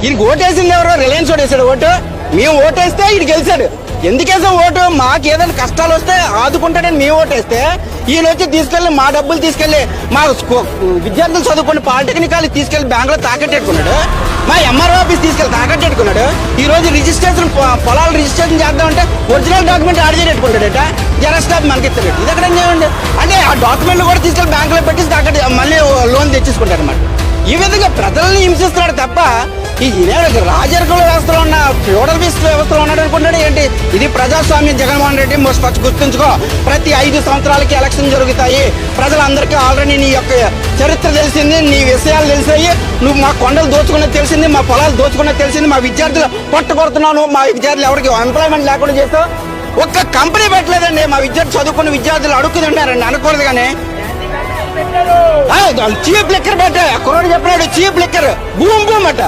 ఈయనకి ఓటేసింది ఎవరో? రిలయన్స్ ఓటేసాడు ఓటు. మేము ఓటేస్తే ఈయన గెలిచాడు. ఎందుకేసాం ఓటు? మాకు ఏదైనా కష్టాలు వస్తే ఆదుకుంటాడని మేము ఓటేస్తే ఈయన వచ్చి తీసుకెళ్లి మా డబ్బులు తీసుకెళ్లి మా విద్యార్థులు చదువుకుని పాలిటెక్నిక్ కాలేజ్ తీసుకెళ్లి బ్యాంక్ లో తాకట్టెట్టుకున్నాడు. మా ఎంఆర్ఓ ఆఫీస్ తీసుకెళ్లి తాకట్టెట్టుకున్నాడు. ఈ రోజు రిజిస్ట్రేషన్ పొలాలు రిజిస్ట్రేషన్ చేద్దామంటే ఒరిజినల్ డాక్యుమెంట్ ఆడ్ చేయట్టుకుంటాడట. జెరాక్స్ కాపీ మనకి ఇస్తాడు. ఇది ఎక్కడ చేయండి అంటే ఆ డాక్యుమెంట్లు కూడా తీసుకెళ్లి బ్యాంక్ లో పెట్టి తాకట్టు మళ్ళీ లోన్ తెచ్చేసుకుంటాడు అన్నమాట. ఈ విధంగా ప్రజల్ని హింసిస్తున్నాడు తప్ప ఈ రాజరికల వ్యవస్థలో ఉన్న ఫ్యూడల్ వ్యవస్థలో ఉన్నాడు అనుకుంటాడు ఏంటి? ఇది ప్రజాస్వామ్యం. జగన్మోహన్ రెడ్డి ఫస్ట్ గుర్తుంచుకో, ప్రతి 5 సంవత్సరాలకి ఎలక్షన్ జరుగుతాయి. ప్రజలందరికీ ఆల్రెడీ నీ యొక్క చరిత్ర తెలిసింది, నీ విషయాలు తెలిసాయి. నువ్వు మా కొండలు దోచుకున్నది తెలిసింది, మా పొలాలు దోచుకున్నది తెలిసింది, మా విద్యార్థులు పట్టుకొడుతున్నావు. మా విద్యార్థులు ఎవరికి ఎంప్లాయ్మెంట్ లేకుండా చేస్తావు. ఒక్క కంపెనీ పెట్టలేదండి. మా విద్యార్థులు చదువుకున్న విద్యార్థులు అడుగుతున్నారండి, అనకూడదు. కానీ చీప్ లిక్కర్ పెట్టా, కుర్రాడు చెప్పినాడు చీప్ లిక్కర్ బూమ్ బూమ్ అట.